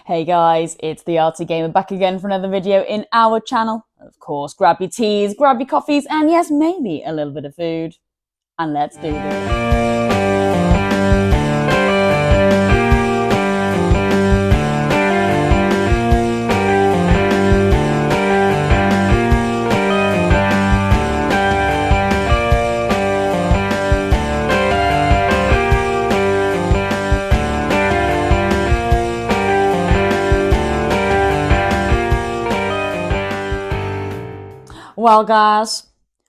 Hey guys, it's the Arty Gamer back again for another video in our channel. Of course, grab your teas, grab your coffees, and yes, maybe a little bit of food. And let's do this. Well, guys,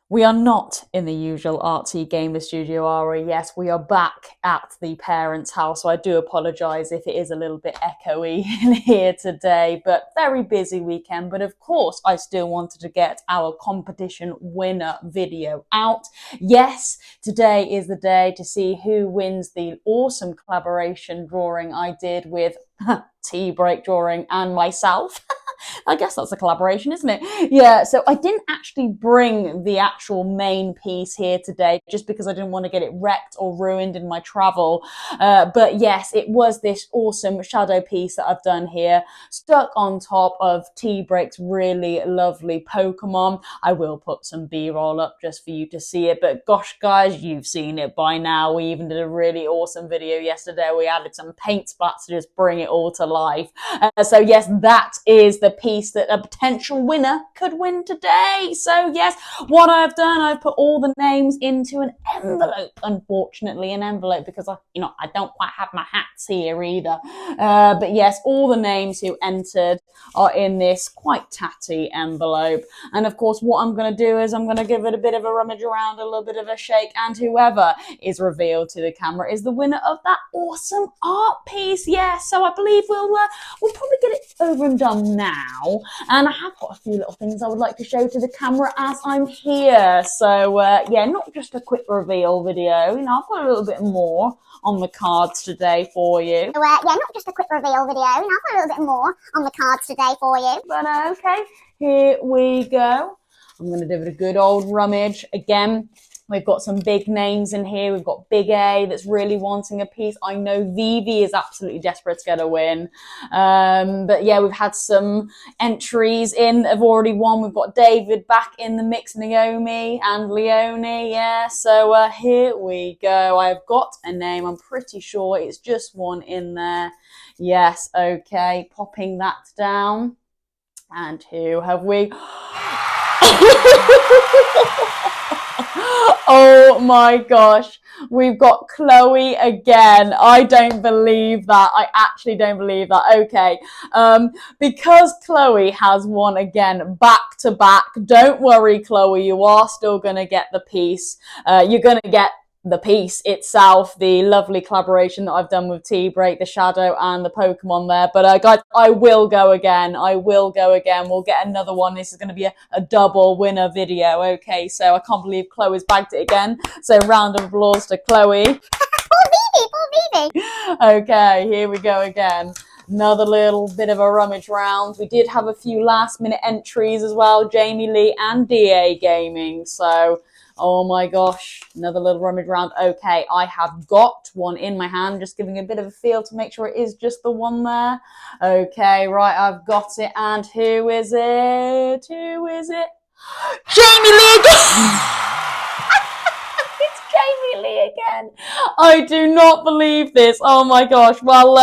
we are not in the usual Arty Gamer studio, are we? Yes, we are back at the parents' house, so I do apologise if it is a little bit echoey in here today, but very busy weekend. But of course, I still wanted to get our competition winner video out. Yes, today is the day to see who wins the awesome collaboration drawing I did with Tea Break Drawing and myself. I guess that's a collaboration, isn't it? Yeah, so I didn't actually bring the actual main piece here today just because I didn't want to get it wrecked or ruined in my travel. But yes, it was this awesome shadow piece that I've done here, stuck on top of Tea Break's really lovely Pokemon. I will put some B-roll up just for you to see it, but gosh, guys, you've seen it by now. We even did a really awesome video yesterday. We added some paint splats to just bring it all to life. So yes, that is the piece that a potential winner could win today. So yes, what I've done, I've put all the names into an envelope. Unfortunately, an envelope because I don't quite have my hats here either. But yes, all the names who entered are in this quite tatty envelope. And of course, what I'm going to do is I'm going to give it a bit of a rummage around, a little bit of a shake, and whoever is revealed to the camera is the winner of that awesome art piece. Yeah, so I believe we'll probably get it over and done now. And I have got a few little things I would like to show to the camera as I'm here. So yeah, not just a quick reveal video. I've got a little bit more on the cards today for you. So yeah, not just a quick reveal video. I've got a little bit more on the cards today for you. But okay, here we go. I'm going to give it a good old rummage again. We've got some big names in here. We've got Big A that's really wanting a piece. I know Vivi is absolutely desperate to get a win. But yeah, we've had some entries in that have already won. We've got David back in the mix, Naomi and Leonie. Yeah, so here we go. I've got a name. I'm pretty sure it's just one in there. Yes, okay. Popping that down. And who have we? Oh my gosh, we've got Chloe again. I don't believe that. I actually don't believe that. Okay, because Chloe has won again back to back. Don't worry, Chloe, you are still going to get the piece. You're going to get the piece itself, the lovely collaboration that I've done with Tea Break, the Shadow and the Pokemon there. But guys, I will go again. I will go again. We'll get another one. This is going to be a double winner video. Okay, so I can't believe Chloe's bagged it again. So round of applause to Chloe. Poor Vivi. Okay, here we go again. Another little bit of a rummage round. We did have a few last minute entries as well. Jamie Lee and DA Gaming. So oh my gosh, another little rummage round. Okay, I have got one in my hand, just giving a bit of a feel to make sure it is just the one there. Okay, right, I've got it. And who is it? Who is it? Jamie Lee again! It's Jamie Lee again. I do not believe this. Oh my gosh. Well,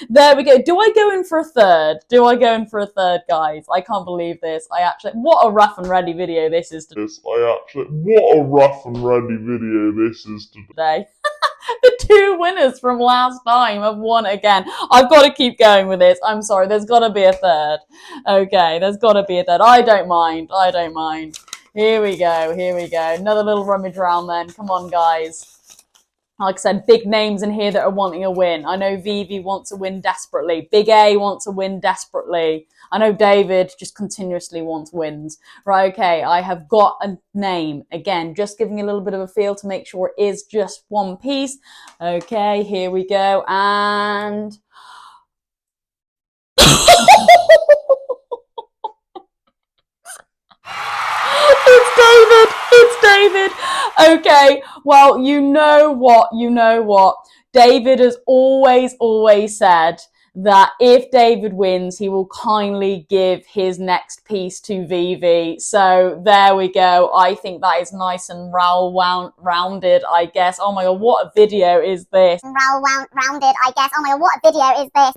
there we go. Do I go in for a third? Do I go in for a third, guys? I can't believe this. What a rough and ready video this is today. The two winners from last time have won again. I've got to keep going with this. I'm sorry. There's got to be a third. Okay, there's got to be a third. I don't mind. I don't mind. Here we go. Here we go. Another little rummage round then. Come on, guys. Like I said, big names in here that are wanting a win. I know Vivi wants to win desperately. Big A wants to win desperately. I know David just continuously wants wins. Right, okay, I have got a name. Again, just giving a little bit of a feel to make sure it is just one piece. Okay, here we go. And it's David. It's David. Okay, well, you know what? David has always said that if David wins, he will kindly give his next piece to Vivi. So there we go. I think that is nice and rounded, I guess. Oh my God, what a video is this? Rounded, I guess. Oh my God, what a video is this?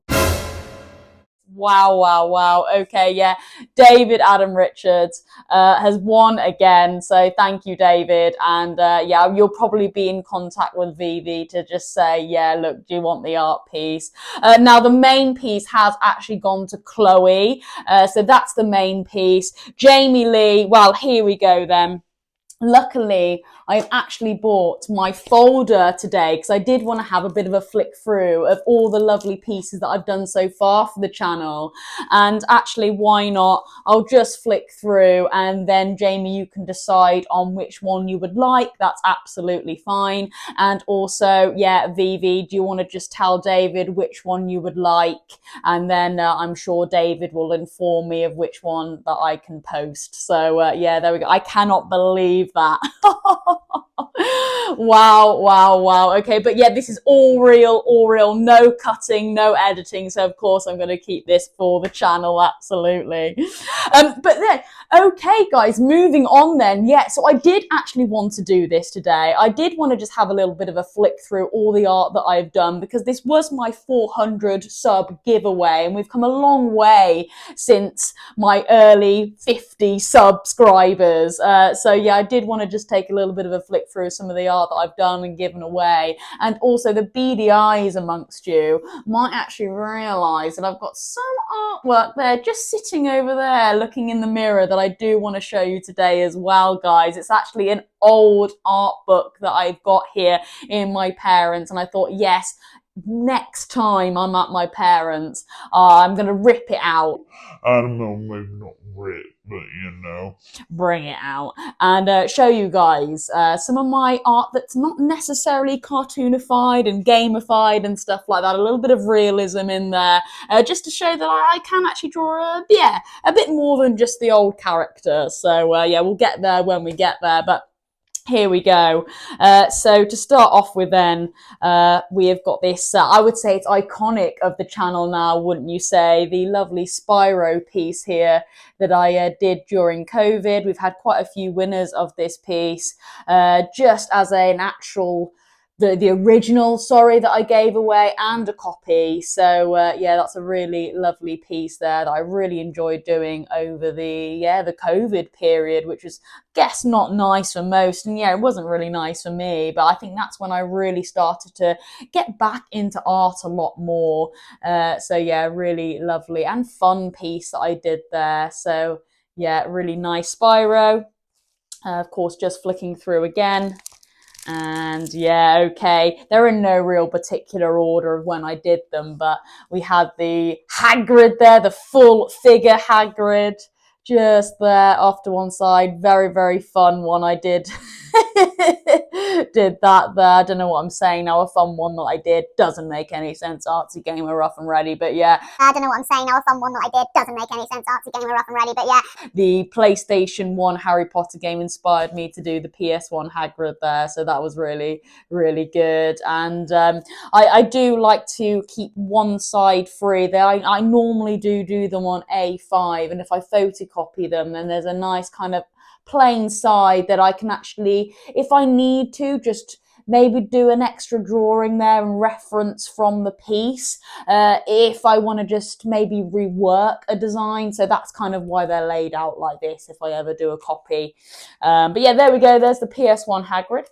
Wow, wow, wow. Okay, yeah. David Adam Richards has won again. So thank you, David. And yeah, you'll probably be in contact with Vivi to just say, yeah, look, do you want the art piece? Now, the main piece has actually gone to Chloe. So that's the main piece. Jamie Lee, well, here we go then. Luckily, I've actually bought my folder today because I did want to have a bit of a flick through of all the lovely pieces that I've done so far for the channel. And actually, why not? I'll just flick through and then Jamie, you can decide on which one you would like. That's absolutely fine. And also, yeah, Vivi, do you want to just tell David which one you would like? And then I'm sure David will inform me of which one that I can post. So yeah, there we go. I cannot believe that. Wow, wow, wow. Okay, but yeah, this is all real, no cutting, no editing. So of course I'm going to keep this for the channel, absolutely. But then, okay, guys, moving on then. Yeah, so I did actually want to do this today. I did want to just have a little bit of a flick through all the art that I've done because this was my 400 sub giveaway and we've come a long way since my early 50 subscribers. So yeah, I did want to just take a little bit of a flick through some of the art that I've done and given away. And also the beady eyes amongst you might actually realise that I've got some artwork there just sitting over there looking in the mirror that I do want to show you today as well, guys. It's actually an old art book that I've got here in my parents' and I thought, yes, next time I'm at my parents', I'm going to rip it out. I don't know, maybe not rip, but you know. Bring it out and show you guys some of my art that's not necessarily cartoonified and gamified and stuff like that. A little bit of realism in there, just to show that I can actually draw a bit more than just the old character. So yeah, we'll get there when we get there, but here we go. So to start off with then, we have got this, I would say it's iconic of the channel now, wouldn't you say? The lovely Spyro piece here that I did during COVID. We've had quite a few winners of this piece, just as an actual the original, sorry, that I gave away and a copy. So yeah, that's a really lovely piece there that I really enjoyed doing over the COVID period, which was, guess, not nice for most. And yeah, it wasn't really nice for me, but I think that's when I really started to get back into art a lot more. So yeah, really lovely and fun piece that I did there. So yeah, really nice Spyro. Of course, just flicking through again. And yeah, okay, they're in no real particular order of when I did them, but we had the Hagrid there, the full figure Hagrid, just there off to one side. Very, very fun one I did. Did that there. I don't know what I'm saying now. A fun one that I did. Doesn't make any sense. Artsy Gamer Rough and Ready, but yeah. I don't know what I'm saying now. A fun one that I did. Doesn't make any sense. Artsy Gamer Rough and Ready, but yeah. The PlayStation 1 Harry Potter game inspired me to do the PS1 Hagrid there, so that was really, really good. And I do like to keep one side free. I normally do them on A5, and if I photocopy them, then there's a nice kind of plain side that I can actually, if I need to, just maybe do an extra drawing there and reference from the piece if I want to just maybe rework a design. So that's kind of why they're laid out like this if I ever do a copy. But yeah, there we go. There's the PS1 Hagrid.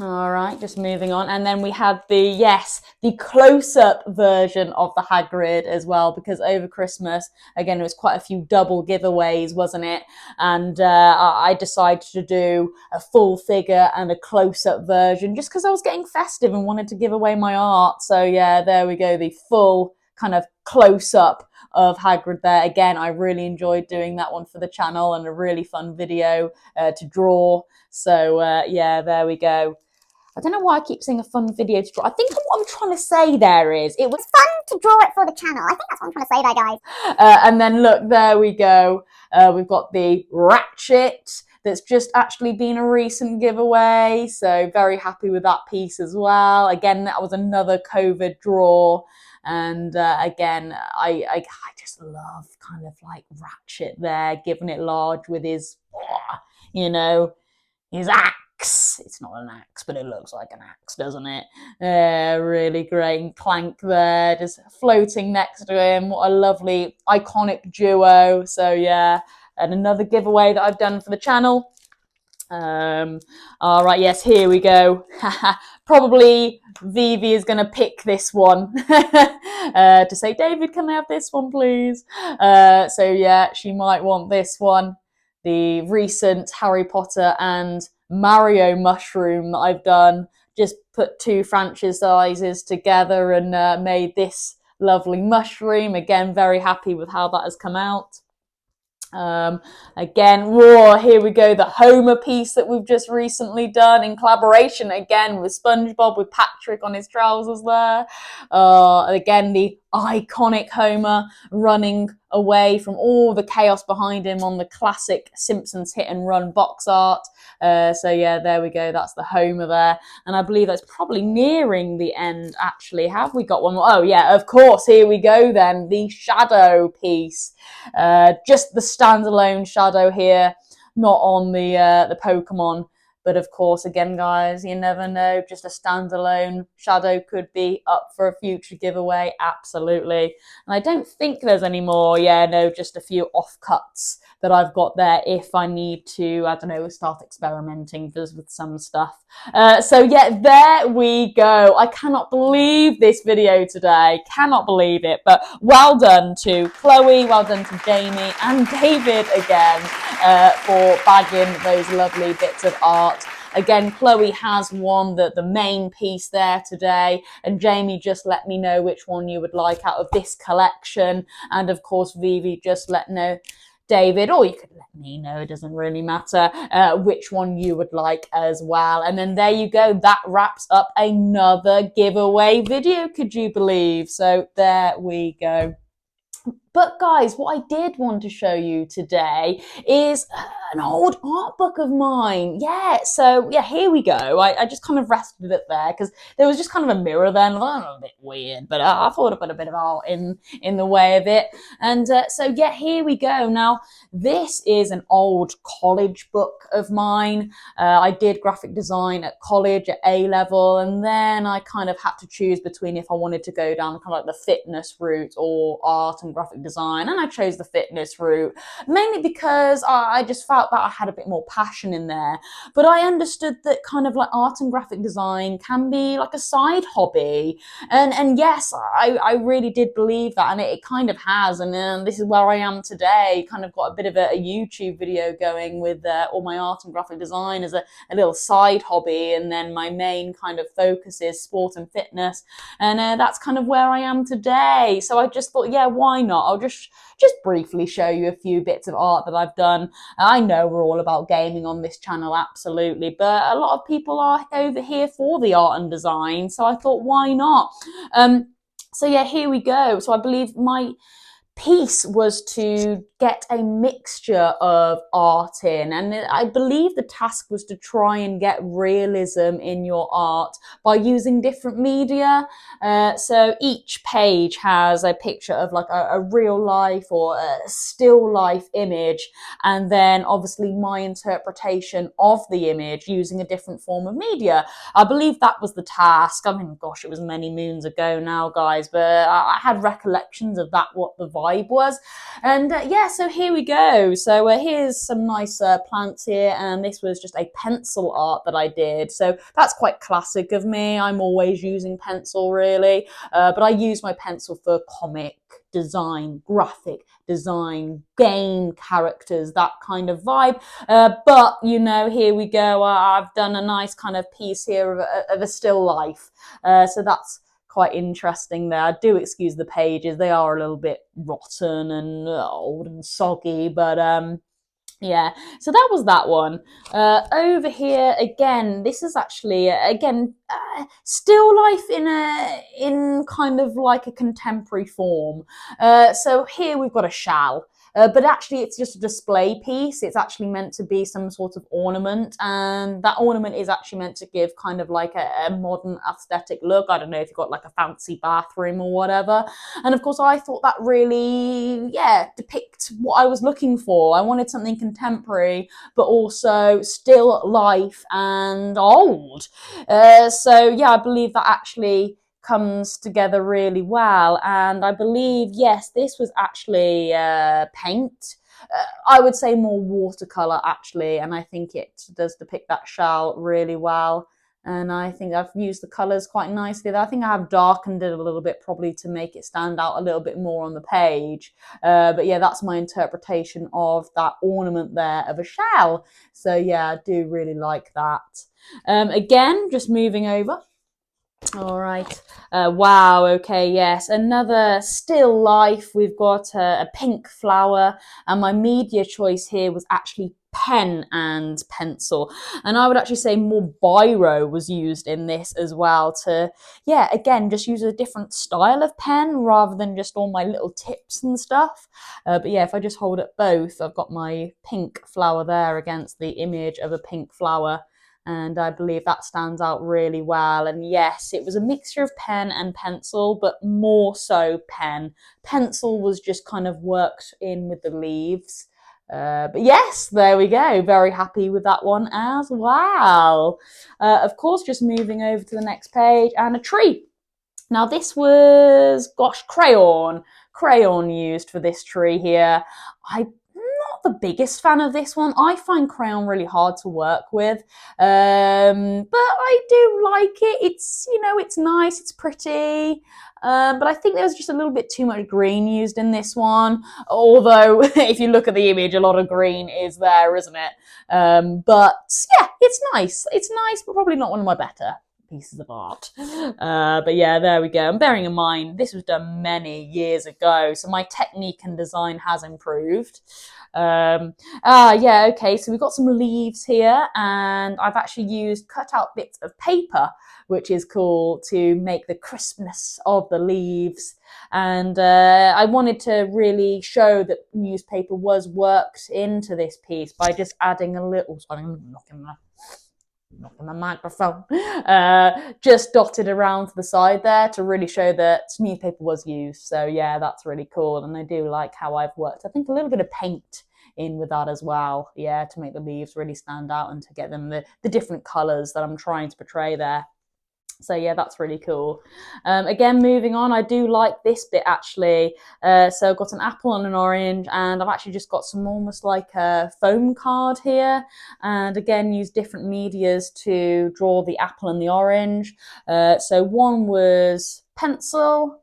All right, just moving on. And then we had the close-up version of the Hagrid as well, because over Christmas, again, it was quite a few double giveaways, wasn't it? And I decided to do a full figure and a close-up version just because I was getting festive and wanted to give away my art. So yeah, there we go, the full kind of close-up of Hagrid there. Again, I really enjoyed doing that one for the channel and a really fun video to draw. So yeah, there we go. I don't know why I keep saying a fun video to draw. I think what I'm trying to say there is it was fun to draw it for the channel. I think that's what I'm trying to say there, guys. And then look, there we go. We've got the Ratchet that's just actually been a recent giveaway. So very happy with that piece as well. Again, that was another COVID draw. And again, I just love kind of like Ratchet there, giving it large with his, you know, his axe. It's not an axe, but it looks like an axe, doesn't it? Really great. And Clank there, just floating next to him. What a lovely, iconic duo. So yeah, and another giveaway that I've done for the channel. All right, yes, here we go. Probably Vivi is going to pick this one to say, David, can I have this one, please? So yeah, she might want this one. The recent Harry Potter and Mario mushroom that I've done. Just put two franchises together and made this lovely mushroom. Again, very happy with how that has come out. Again, whoa, here we go, the Homer piece that we've just recently done in collaboration again with SpongeBob, with Patrick on his trousers there. Again, the iconic Homer running away from all the chaos behind him on the classic Simpsons hit and run box art. So yeah, there we go, that's the Homer there. And I believe that's probably nearing the end, actually. Have we got one more? Oh yeah, of course, here we go then, the Shadow piece. Just the standalone Shadow here, not on the Pokemon. But of course, again, guys, you never know. Just a standalone Shadow could be up for a future giveaway. Absolutely. And I don't think there's any more. Yeah, no, just a few offcuts that I've got there if I need to, I don't know, start experimenting with some stuff. So yeah, there we go. I cannot believe this video today. Cannot believe it. But well done to Chloe, well done to Jamie and David again for bagging those lovely bits of art. Again, Chloe has won the main piece there today, and Jamie just let me know which one you would like out of this collection. And of course, Vivi just let know David, or you could let me know, it doesn't really matter, which one you would like as well. And then there you go, that wraps up another giveaway video, could you believe? So there we go. But guys, what I did want to show you today is an old art book of mine. Yeah, so yeah, here we go. I just kind of rested it there because there was just kind of a mirror there, and a bit weird, but I thought I'd put a bit of art in the way of it. And so yeah, here we go. Now, this is an old college book of mine. I did graphic design at college at A-level, and then I kind of had to choose between if I wanted to go down kind of like the fitness route or art and graphic design, and I chose the fitness route, mainly because I just felt that I had a bit more passion in there. But I understood that kind of like art and graphic design can be like a side hobby, and yes, I really did believe that, and it kind of has, and this is where I am today. Kind of got a bit of a YouTube video going with all my art and graphic design as a little side hobby, and then my main kind of focus is sport and fitness, and that's kind of where I am today. So I just thought, yeah, why not? I'll just briefly show you a few bits of art that I've done. I know we're all about gaming on this channel, absolutely, but a lot of people are over here for the art and design, so I thought, why not? So yeah, here we go. So I believe my piece was to get a mixture of art in, and I believe the task was to try and get realism in your art by using different media. So each page has a picture of like a real life or a still life image, and then obviously my interpretation of the image using a different form of media. I believe that was the task. I mean, gosh, it was many moons ago now, guys, but I had recollections of that, what the vibe was. And yeah, so here we go. So here's some nice plants here, and this was just a pencil art that I did. So that's quite classic of me. I'm always using pencil, really, but I use my pencil for comic design, graphic design, game characters, that kind of vibe. But you know, here we go. I've done a nice kind of piece here of a still life. So that's quite interesting there. I do excuse the pages, they are a little bit rotten and old and soggy, but yeah, so that was that one. Over here again, this is actually again still life in kind of like a contemporary form. So here we've got a shell. but actually it's just a display piece. It's actually meant to be some sort of ornament, and that ornament is actually meant to give kind of like a modern aesthetic look. I don't know if you've got like a fancy bathroom or whatever. And of course I thought that really, depict what I was looking for. I wanted something contemporary, but also still life and old. So yeah, I believe that actually comes together really well. And I believe, yes, this was actually paint. I would say more watercolor actually, and I think it does depict that shell really well. And I think I've used the colors quite nicely. I think I have darkened it a little bit, probably to make it stand out a little bit more on the page. But yeah, that's my interpretation of that ornament there of a shell. So yeah, I do really like that. Again, just moving over. All right. Wow. Okay. Yes. Another still life. We've got a pink flower, and my media choice here was actually pen and pencil. And I would actually say more biro was used in this as well to, yeah, again, just use a different style of pen rather than just all my little tips and stuff. But yeah, if I just hold up both, I've got my pink flower there against the image of a pink flower. And I believe that stands out really well. And yes, it was a mixture of pen and pencil, but more so pen. Pencil was just kind of worked in with the leaves. But yes, there we go. Very happy with that one as well. Of course, just moving over to the next page, and a tree. Now this was, gosh, crayon used for this tree here. I'm not the biggest fan of this one. I find crayon really hard to work with, but I do like it. It's, you know, it's nice, it's pretty. But I think there's just a little bit too much green used in this one. Although, if you look at the image, a lot of green is there, isn't it? But yeah, it's nice. It's nice, but probably not one of my better pieces of art. But yeah, there we go. And bearing in mind, this was done many years ago, so my technique and design has improved. Yeah, okay, so we've got some leaves here, and I've actually used cut out bits of paper, which is cool, to make the crispness of the leaves. And I wanted to really show that newspaper was worked into this piece by just adding a little, sorry, I'm knocking the microphone, just dotted around to the side there to really show that newspaper was used. So yeah, that's really cool, and I do like how I've worked, I think, a little bit of paint in with that as well, yeah, to make the leaves really stand out and to get them the different colours that I'm trying to portray there. So yeah, that's really cool. Again, moving on, I do like this bit actually. So I've got an apple and an orange, and I've actually just got some almost like a foam card here. And again, use different medias to draw the apple and the orange. So one was pencil.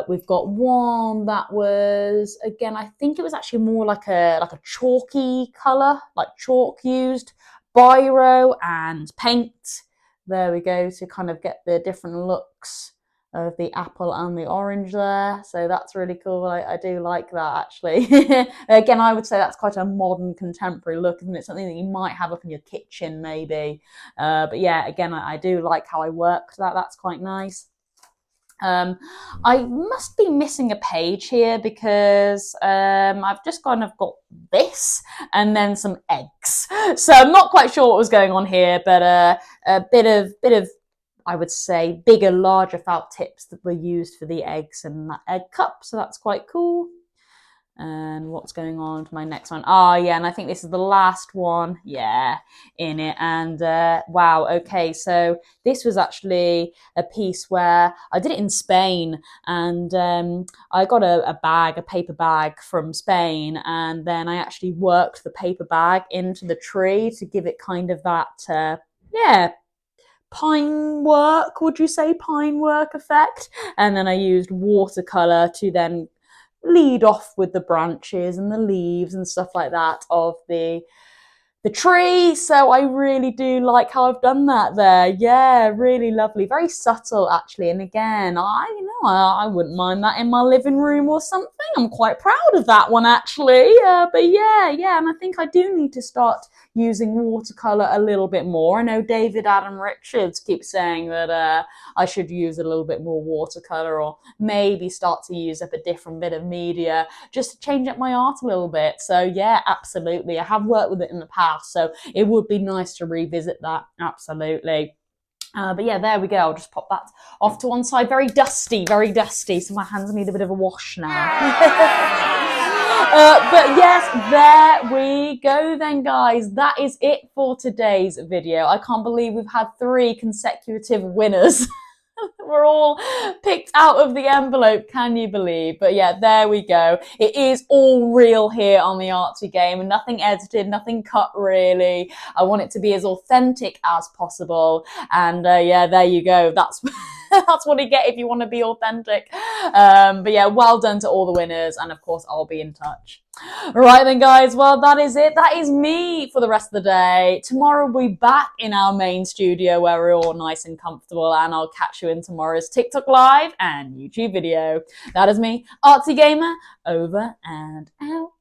We've got one that was, again, I think it was actually more like a chalky colour, like chalk used, biro and paint. There we go, to kind of get the different looks of the apple and the orange there. So that's really cool. I do like that actually. Again, I would say that's quite a modern contemporary look, isn't it? Something that you might have up in your kitchen maybe. But yeah, again, I do like how I worked that. That's quite nice. I must be missing a page here because I've just kind of got this and then some eggs. So I'm not quite sure what was going on here, but a bit of, I would say, bigger, larger felt tips that were used for the eggs and that egg cup. So that's quite cool. And what's going on to my next one? Oh yeah, and I think this is the last one, yeah, in it. And wow, okay, so this was actually a piece where I did it in Spain, and I got a paper bag from Spain, and then I actually worked the paper bag into the tree to give it kind of that pine work, would you say, pine work effect. And then I used watercolor to then lead off with the branches and the leaves and stuff like that of the the tree. So I really do like how I've done that there. Yeah, really lovely. Very subtle, actually. And again, I wouldn't mind that in my living room or something. I'm quite proud of that one, actually. But yeah. And I think I do need to start using watercolor a little bit more. I know David Adam Richards keeps saying that I should use a little bit more watercolor, or maybe start to use up a different bit of media just to change up my art a little bit. So yeah, absolutely. I have worked with it in the past, so it would be nice to revisit that. Absolutely. But yeah, there we go. I'll just pop that off to one side. Very dusty, so my hands need a bit of a wash now. But yes, there we go then, guys. That is it for today's video. I can't believe we've had 3 consecutive winners. We're all picked out of the envelope, can you believe? But yeah, there we go. It is all real here on the Artsy Game, nothing edited, nothing cut really. I want it to be as authentic as possible. And yeah, there you go. That's that's what you get if you want to be authentic. But yeah, well done to all the winners, and of course I'll be in touch. Right then, guys, well, that is it. That is me for the rest of the day. Tomorrow we'll be back in our main studio where we're all nice and comfortable, and I'll catch you in tomorrow's TikTok Live and YouTube video. That is me, Artsy Gamer, over and out.